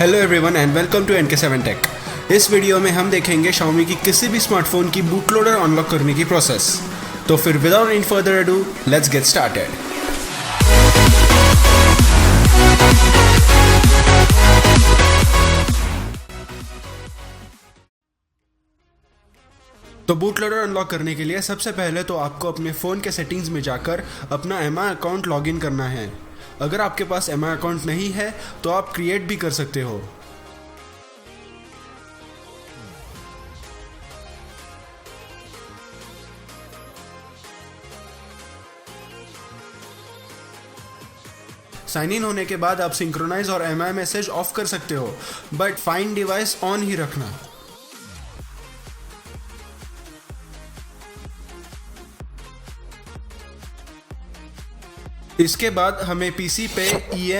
Hello everyone and welcome to NK7 tech. इस video में हम देखेंगे Xiaomi की किसी भी स्मार्टफोन की बूट लोडर अनलॉक करने की प्रोसेस। तो फिर without any further ado let's get started. तो बूट लोडर अनलॉक करने के लिए सबसे पहले तो आपको अपने फ़ोन के सेटिंग्स में जाकर अपना MI अकाउंट लॉगिन करना है। अगर आपके पास MI अकाउंट नहीं है तो आप क्रिएट भी कर सकते हो। साइन इन होने के बाद आप सिंक्रोनाइज और MI मैसेज ऑफ कर सकते हो, बट फाइंड डिवाइस ऑन ही रखना। इसके बाद हमें PC पे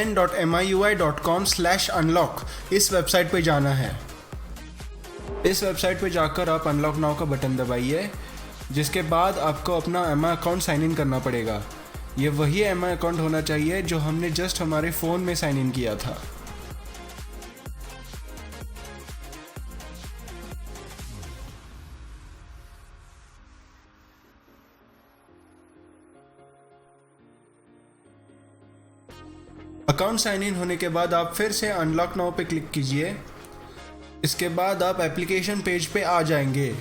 en.miui.com/unlock इस वेबसाइट पे जाना है। इस वेबसाइट पे जाकर आप अनलॉक नाउ का बटन दबाइए, जिसके बाद आपको अपना MI अकाउंट साइन इन करना पड़ेगा। ये वही MI अकाउंट होना चाहिए जो हमने जस्ट हमारे फ़ोन में साइन इन किया था। अकाउंट साइन इन होने के बाद आप फिर से अनलॉक नाउ पे क्लिक कीजिए। इसके बाद आप एप्लीकेशन पेज पे आ जाएंगे।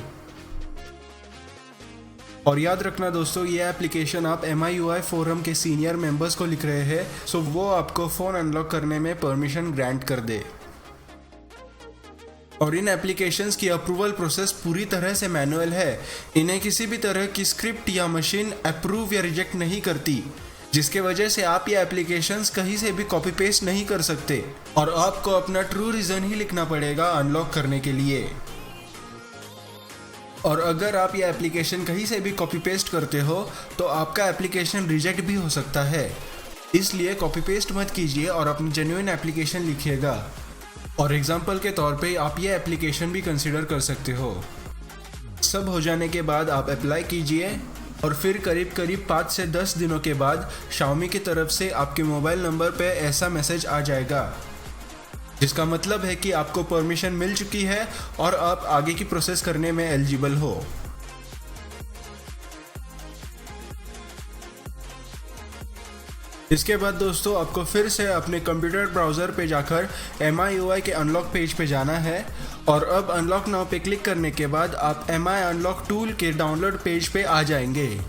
और याद रखना दोस्तों, ये एप्लीकेशन आप MIUI फोरम के सीनियर मेंबर्स को लिख रहे हैं, सो वो आपको फ़ोन अनलॉक करने में परमिशन ग्रांट कर दे। और इन एप्लीकेशंस की अप्रूवल प्रोसेस पूरी तरह से मैनुअल है। इन्हें किसी भी तरह की स्क्रिप्ट या मशीन अप्रूव या रिजेक्ट नहीं करती, जिसके वजह से आप ये एप्लीकेशंस कहीं से भी कॉपी पेस्ट नहीं कर सकते और आपको अपना ट्रू रीज़न ही लिखना पड़ेगा अनलॉक करने के लिए। और अगर आप ये एप्लीकेशन कहीं से भी कॉपी पेस्ट करते हो तो आपका एप्लीकेशन रिजेक्ट भी हो सकता है, इसलिए कॉपी पेस्ट मत कीजिए और अपनी जेन्युइन एप्लीकेशन लिखिएगा। और एग्जांपल के तौर पे आप ये एप्लीकेशन भी कंसिडर कर सकते हो। सब हो जाने के बाद आप अप्लाई कीजिए और फिर करीब 5 से 10 दिनों के बाद Xiaomi की तरफ से आपके मोबाइल नंबर पे ऐसा मैसेज आ जाएगा, जिसका मतलब है कि आपको परमिशन मिल चुकी है और आप आगे की प्रोसेस करने में एलिजिबल हो। इसके बाद दोस्तों आपको फिर से अपने कंप्यूटर ब्राउज़र पे जाकर MIUI के अनलॉक पेज पे जाना है और अब अनलॉक नाउ पे क्लिक करने के बाद आप MI अनलॉक टूल के डाउनलोड पेज पे आ जाएंगे।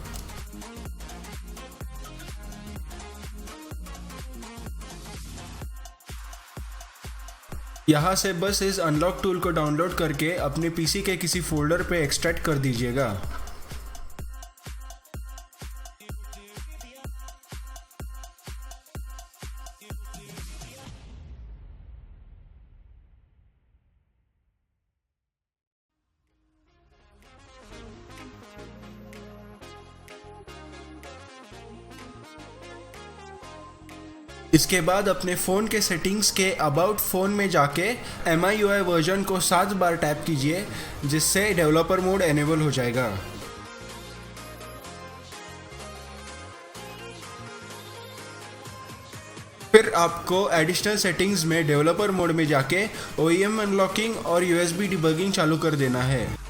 यहाँ से बस इस अनलॉक टूल को डाउनलोड करके अपने PC के किसी फोल्डर पे एक्सट्रैक्ट कर दीजिएगा। इसके बाद अपने फ़ोन के सेटिंग्स के अबाउट फ़ोन में जाके MIUI वर्जन को 7 बार टैप कीजिए, जिससे डेवलपर मोड एनेबल हो जाएगा। फिर आपको एडिशनल सेटिंग्स में डेवलपर मोड में जाके OEM अनलॉकिंग और USB डिबगिंग चालू कर देना है।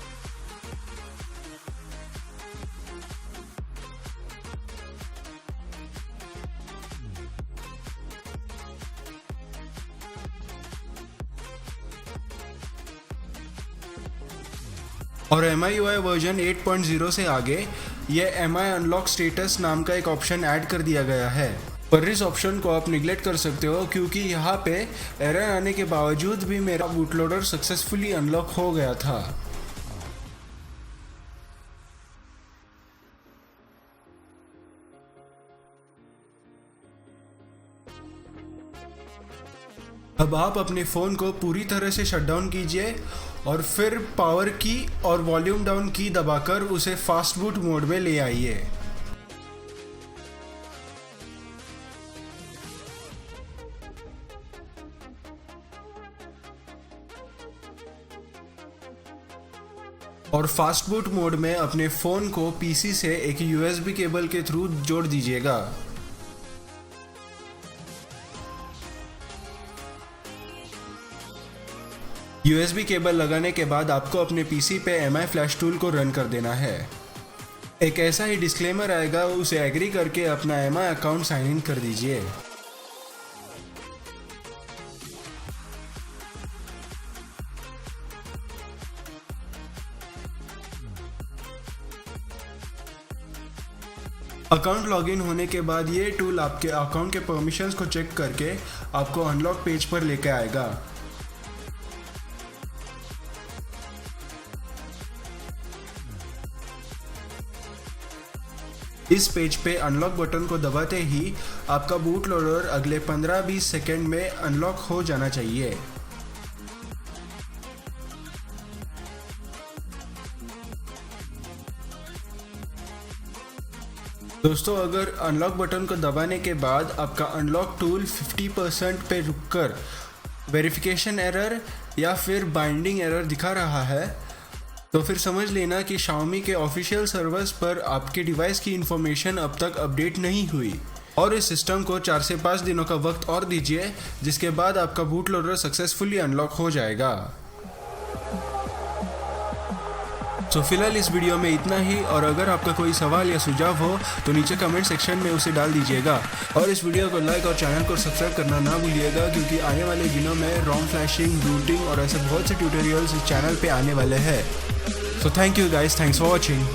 और MIUI वर्जन 8.0 से आगे ये MI अनलॉक स्टेटस नाम का एक ऑप्शन ऐड कर दिया गया है, पर इस ऑप्शन को आप निगलेक्ट कर सकते हो क्योंकि यहाँ पे एरर आने के बावजूद भी मेरा बूट लोडर सक्सेसफुली अनलॉक हो गया था। अब आप अपने फ़ोन को पूरी तरह से शट डाउन कीजिए और फिर पावर की और वॉल्यूम डाउन की दबाकर उसे फास्ट बूट मोड में ले आइए। और फास्ट बूट मोड में अपने फ़ोन को PC से एक USB केबल के थ्रू जोड़ दीजिएगा। USB केबल लगाने के बाद आपको अपने PC पे MI फ्लैश टूल को रन कर देना है। एक ऐसा ही डिस्क्लेमर आएगा, उसे एग्री करके अपना MI अकाउंट साइन इन कर दीजिए। अकाउंट लॉगिन होने के बाद ये टूल आपके अकाउंट के परमिशंस को चेक करके आपको अनलॉक पेज पर लेके आएगा। इस पेज पे अनलॉक बटन को दबाते ही आपका बूट लोडर अगले 15-20 सेकेंड में अनलॉक हो जाना चाहिए। दोस्तों, अगर अनलॉक बटन को दबाने के बाद आपका अनलॉक टूल 50% पे रुककर वेरिफिकेशन एरर या फिर बाइंडिंग एरर दिखा रहा है, तो फिर समझ लेना कि Xiaomi के ऑफिशियल सर्वर्स पर आपके डिवाइस की इंफॉर्मेशन अब तक अपडेट नहीं हुई। और इस सिस्टम को 4 से 5 दिनों का वक्त और दीजिए, जिसके बाद आपका बूट लोडर सक्सेसफुली अनलॉक हो जाएगा। तो फिलहाल इस वीडियो में इतना ही, और अगर आपका कोई सवाल या सुझाव हो तो नीचे कमेंट सेक्शन में उसे डाल दीजिएगा। और इस वीडियो को लाइक और चैनल को सब्सक्राइब करना ना भूलिएगा, क्योंकि आने वाले दिनों में रोम फ्लैशिंग, बूटिंग और ऐसे बहुत से ट्यूटोरियल्स इस चैनल पे आने वाले हैं। So thank you guys, thanks for watching.